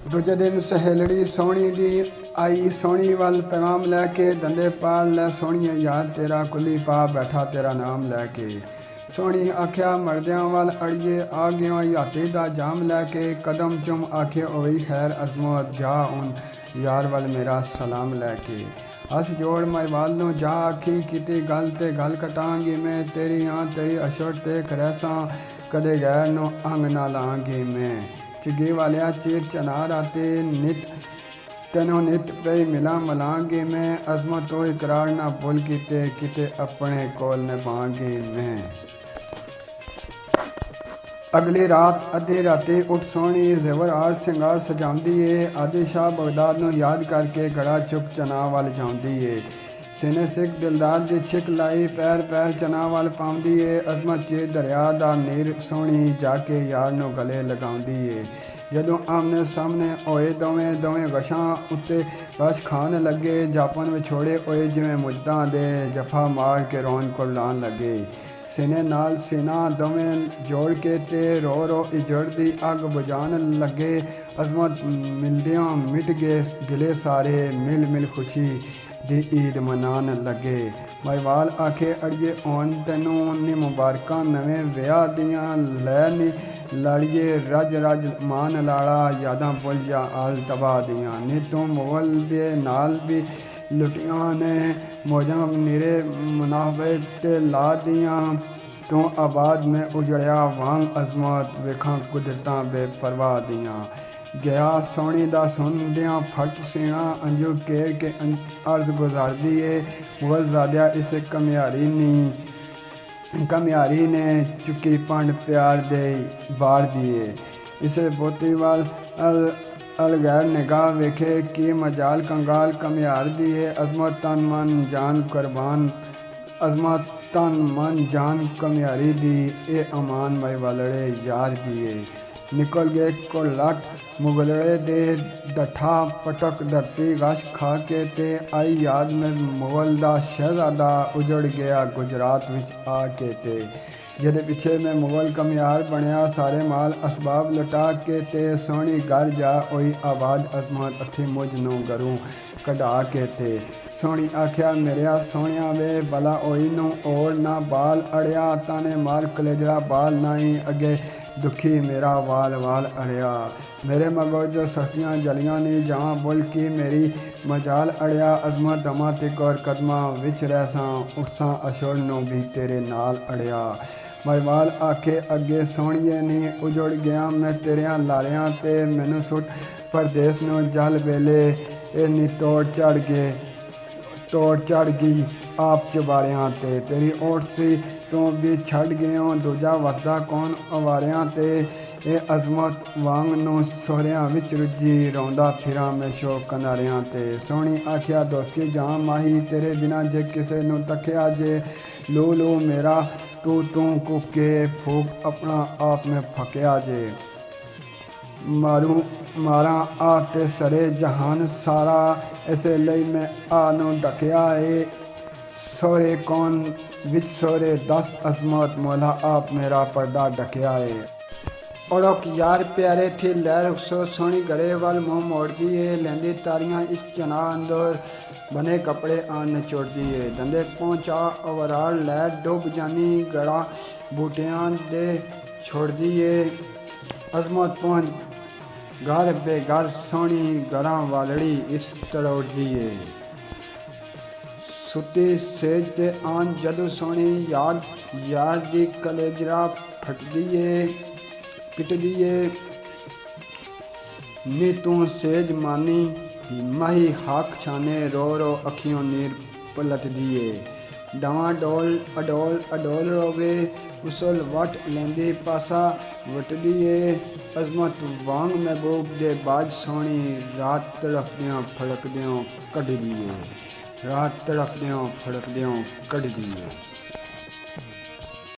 ਦੂਜੇ ਦਿਨ ਸਹੇਲੜੀ ਸੋਹਣੀ ਦੀ ਆਈ, ਸੋਹਣੀ ਵੱਲ ਪੈਗਾਮ ਲੈ ਕੇ, ਦੰਦੇ ਪਾਲ ਲੈ ਸੋਹਣੀਏ ਯਾਰ ਤੇਰਾ, ਕੁੱਲੀ ਪਾ ਬੈਠਾ ਤੇਰਾ ਨਾਮ ਲੈ ਕੇ। ਸੋਹਣੀ ਆਖਿਆ ਮਰਦਿਆਂ ਵੱਲ, ਅੜੀਏ ਆ ਗਿਓ ਯਾਤੀ ਦਾ ਜਾਮ ਲੈ ਕੇ, ਕਦਮ ਚੁੰਮ ਆਖੇ ਓਈ ਖੈਰ ਅਜ਼ਮਤ, ਜਾ ਹੁਣ ਯਾਰ ਵੱਲ ਮੇਰਾ ਸਲਾਮ ਲੈ ਕੇ। ਹੱਥ ਜੋੜ ਮਾਈਵਾਲ ਨੂੰ ਜਾ ਆਖੀ, ਕੀਤੀ ਗੱਲ ਤੇ ਗੱਲ ਕਟਾਂਗੀ ਮੈਂ, ਤੇਰੀ ਹਾਂ ਤੇਰੀ ਅਸ਼ੁਰ ਤੇ ਕਰੈਸਾਂ, ਕਦੇ ਗੈਰ ਨੂੰ ਅੰਗ ਨਾ ਲਾਂਗੀ ਮੈਂ। ਝੁੱਗੀ ਵਾਲਿਆ ਚੀਰ ਚਨਾਰ ਆਤੇ, ਨਿਤ ਤੈਨੂੰ ਨਿਤ ਪਈ ਮਿਲਾਂ ਮਲਾਂਗੀ ਮੈਂ, ਅਜ਼ਮਤ ਤੋਂ ਇਕਰਾਰ ਨਾ ਭੁੱਲ ਕੀਤੇ, ਕਿਤੇ ਆਪਣੇ ਕੋਲ ਨਿਭਾਂਗੀ ਮੈਂ। ਅਗਲੀ ਰਾਤ ਅੱਧੀ ਰਾਤੀ ਉੱਠ ਸੋਹਣੀ ਜ਼ੇਵਰਾਰ ਸ਼ਿੰਗਾਰ ਸਜਾਉਂਦੀ ਏ, ਆਦਿ ਸ਼ਾਹ ਬਗਦਾਦ ਨੂੰ ਯਾਦ ਕਰਕੇ ਘੜਾ ਚੁੱਕ ਚਨਾ ਵੱਲ ਜਾਂਦੀ ਏ। ਸੀਨੇ ਸਿੱਖ ਦਿਲਦਾਰ ਦੀ ਛਿੱਕ ਲਾਈ, ਪੈਰ ਪੈਰ ਚਨਾ ਵੱਲ ਪਾਉਂਦੀ ਏ, ਅਜ਼ਮਤ ਚੀਰ ਦਰਿਆ ਦਾ ਨੀਰ ਸੋਹਣੀ ਜਾ ਕੇ ਯਾਰ ਨੂੰ ਗਲੇ ਲਗਾਉਂਦੀ ਏ। ਜਦੋਂ ਆਮਨੇ ਸਾਹਮਣੇ ਹੋਏ ਦੋਵੇਂ ਵਸ਼ਾਂ ਉੱਤੇ ਵਸ਼ ਖਾਣ ਲੱਗੇ, ਜਾਪਨ ਵਿਛੋੜੇ ਹੋਏ ਜਿਵੇਂ ਮੁਜਦਾਂ ਦੇ, ਜਫਾ ਮਾਰ ਕੇ ਰੋਣ ਕੁਰਲਾਣ ਲੱਗੇ। ਸੀਨੇ ਨਾਲ ਸੀਨਾ ਦੋਵੇਂ ਜੋੜ ਕੇ ਤੇ ਰੋ ਰੋ ਇਜੜਦੀ ਅੱਗ ਬੁਝਾਉਣ ਲੱਗੇ। ਅਜ਼ਮਤ ਮਿਲਦਿਆਂ ਮਿਟ ਗਏ ਗਿਲੇ ਸਾਰੇ, ਮਿਲ ਮਿਲ ਖੁਸ਼ੀ ਦੀ ਈਦ ਮਨਾਉਣ ਲੱਗੇ। ਮਾਈਵਾਲ ਆਖੇ ਅੜੀਏ ਹੁਣ ਤੈਨੂੰ ਨੀ ਮੁਬਾਰਕਾਂ ਨਵੇਂ ਵਿਆਹ ਦੀਆਂ, ਲੈ ਨੀ ਲਾੜੀਏ ਰੱਜ ਰੱਜ ਮਾਨ ਲਾਲਾ, ਯਾਦਾਂ ਭੁੱਲ ਜਾ ਆਲ ਤਬਾਹ ਦੀਆਂ। ਨੀ ਤੂੰ ਮੁਗਲ ਦੇ ਨਾਲ ਵੀ ਲੁੱਟੀਆਂ ਨੇ ਮੌਜਾਂ, ਨੀਰੇ ਮੁਨਾਫੇ ਤੇ ਲਾ ਦੀਆਂ, ਤੂੰ ਆਬਾਦ ਮੈਂ ਉਜੜਿਆ ਵਾਂਗ ਅਜ਼ਮਤ, ਵੇਖਾਂ ਕੁਦਰਤਾਂ ਬੇਪਰਵਾਹ ਦੀਆਂ। ਗਿਆ ਸੋਹਣੀ ਦਾ ਸੁਣਦਿਆਂ ਫਟ ਸੀਣਾ, ਅੰਜੂ ਕੇਰ ਕੇ ਅਰਜ਼ ਗੁਜ਼ਾਰਦੀ ਏ, ਮੁਗਲਜ਼ਾਦਿਆ ਇਸ ਕਮਿਆਰੀ ਨੇ ਚੁੱਕੀ ਪੰਡ ਪਿਆਰ ਦੇ ਬਾਰ ਦੀਏ। ਇਸੇ ਬੋਤੀ ਵੱਲ ਅਲਗੈਰ ਨਿਗਾਹ ਵੇਖੇ, ਕੀ ਮਜਾਲ ਕੰਗਾਲ ਕਮਿਆਰ ਦੀਏ, ਅਜ਼ਮਤ ਤਨ ਮਨ ਜਾਨ ਕੁਰਬਾਨ, ਅਜ਼ਮਤ ਤਨ ਮਨ ਜਾਨ ਕਮਿਆਰੀ ਦੀ, ਇਹ ਅਮਾਨ ਮਾਈਵਾਲੜੇ ਯਾਰ ਦੀਏ। ਨਿਕਲ ਗਏ ਕੋਲਟ ਮੁਗਲੜੇ ਦੇ, ਡੱਠਾ ਪਟਕ ਧਰਤੀ ਗਸ਼ ਖਾ ਕੇ ਤੇ, ਆਈ ਯਾਦ ਮੈਂ ਮੁਗਲ ਦਾ ਸ਼ਹਿਜ਼ਾਦਾ, ਉਜੜ ਗਿਆ ਗੁਜਰਾਤ ਵਿੱਚ ਆ ਕੇ ਤੇ, ਜਿਹਦੇ ਪਿੱਛੇ ਮੈਂ ਮੁਗਲ ਕਮਿਆਰ ਬਣਿਆ, ਸਾਰੇ ਮਾਲ ਅਸਬਾਬ ਲੁਟਾ ਕੇ ਤੇ, ਸੋਹਣੀ ਘਰ ਜਾ ਹੋਈ ਆਬਾਦ, ਅਜ਼ਮਤ ਅੱਥੀ ਮੁਝ ਨੂੰ ਘਰੋਂ ਕਢਾ ਕੇ ਤੇ। ਸੋਹਣੀ ਆਖਿਆ ਮੇਰਿਆ ਸੋਹਣਿਆ ਵੇ, ਭਲਾ ਹੋਈ ਨੂੰ ਔਰ ਨਾ ਬਾਲ ਅੜਿਆ, ਤਾਨੇ ਮਾਰ ਕਲੇਜੜਾ ਬਾਲ ਨਾਹੀਂ, ਅੱਗੇ ਦੁਖੀ ਮੇਰਾ ਵਾਲ ਵਾਲ ਅੜਿਆ। ਮੇਰੇ ਮਗਰ ਜੋ ਸਖਤੀਆਂ ਜਲੀਆਂ ਨੀ, ਜਾਵਾਂ ਬੁੱਲ ਕੀ ਮੇਰੀ ਮਜਾਲ ਅੜਿਆ, ਅਜ਼ਮਤ ਦਮਾਂ ਤਿਕ ਔਰ ਕਦਮਾਂ ਵਿੱਚ ਰਹਿਸਾਂ, ਉੱਠਸਾਂ ਅਸ਼ੁਰ ਨੂੰ ਵੀ ਤੇਰੇ ਨਾਲ ਅੜਿਆ। ਮਾਈਵਾਲ ਆਖੇ ਅੱਗੇ ਸੋਹਣੀਏ ਨੀ, ਉਜੜ ਗਿਆ ਮੈਂ ਤੇਰਿਆਂ ਲਾਰਿਆਂ ਤੇ, ਮੈਨੂੰ ਸੁੱਟ ਪਰਦੇਸ ਨੂੰ ਜਲ ਵੇਲੇ, ਇਹ ਨੀ ਤੋੜ ਚੜ ਗਈ ਆਪ ਚੁਬਾਰਿਆਂ ਤੇ, ਤੇਰੀ ਓਟ ਸੀ ਤੂੰ ਵੀ ਛੱਡ ਗਿਓ, ਦੂਜਾ ਵਸਦਾ ਕੌਣ ਅਵਾਰਿਆਂ ਤੇ, ਇਹ ਅਜ਼ਮਤ ਵਾਂਗ ਨੂੰ ਸਹੁਰਿਆਂ ਵਿੱਚ ਰੁੱਝੀ, ਰੋਂਦਾ ਫਿਰਾਂ ਮੈਂ ਸ਼ੌਕ ਕਿਨਾਰਿਆਂ ਤੇ। ਸੋਹਣੀ ਆਖਿਆ ਦੋਸਤੀ ਜਾਂ ਮਾਹੀ, ਤੇਰੇ ਬਿਨਾਂ ਜੇ ਕਿਸੇ ਨੂੰ ਤੱਕਿਆ ਜੇ, ਲੂ ਲੂ ਮੇਰਾ ਤੂੰ ਕੁੱਕੇ, ਫੂਕ ਆਪਣਾ ਆਪ ਮੈਂ ਫਕਿਆ ਜੇ। ਮਾਰਾਂ ਆ ਤੇ ਸਰੇ ਜਹਾਨ ਸਾਰਾ, ਇਸੇ ਲਈ ਮੈਂ ਆ ਨੂੰ ਡਕਿਆ ਏ, ਸੋਹਰੇ ਕੌਣ ਵਿੱਚ ਸੋਹਰੇ ਦਸ, ਅਜ਼ਮਤ ਮੌਲਾ ਆਪ ਮੇਰਾ ਪਰਦਾ ਡਕਿਆ ਏ। ਔੜਕ ਯਾਰ ਪਿਆਰੇ ਥੀ ਲੈ ਰੁਖਸੋ, ਸੋਹਣੀ ਘਰੇ ਵੱਲ ਮੂੰਹ ਮੋੜਦੀ ਏ, ਲੈਂਦੀ ਤਾਰੀਆਂ ਇਸ ਚਨਾ ਅੰਦਰ, ਬਨੇ ਕੱਪੜੇ ਆਨ ਨਿਚੋੜਦੀ ਏ। ਦੰਦੇ ਪਹੁੰਚਾ ਅਵਰਾਲ ਲੈ ਡੁੱਬ ਜਾਨੀ, ਗੜਾ ਬੂਟਿਆਂ ਦੇ ਛੋੜਦੀ ਏ, ਅਜ਼ਮਤ ਪਹੁੰਚ ਘਰ ਬੇਘਰ, ਸੋਹਣੀ ਘਰਾਂ ਵਾਲੜੀ ਇਸ ਤੜੋੜਦੀ ਏ। ਸੁੱਤੀ ਸੇਜ ਤੇ ਆਨ ਜਦੋਂ ਸੋਹਣੀ ਯਾਰ ਦੀ ਕਲੇਜਰਾ ਪਿਟਦੀ ਏ, ਨੀ ਤੂੰ ਸੇਜ ਮਾਨੀ ਮਾਹੀ ਖਾਕ ਛਾਨੇ, ਰੋ ਰੋ ਅੱਖੀਓਂ ਨੀਰ ਪਲਟਦੀ ਏ। ਡਾਵਾਂ ਡੋਲ ਅਡੋਲ ਰੋਵੇ, ਉਸਲ ਵਟ ਲੈਂਦੀ ਪਾਸਾ ਵਟਦੀ ਏ, ਅਜ਼ਮਤ ਵਾਂਗ ਮਹਿਬੂਬ ਦੇ ਬਾਜ, ਸੋਹਣੀ ਰਾਤ ਤੜਫਦਿਆਂ ਫੜਕਦਿਆਂ ਕੱਢਦੀ ਏ।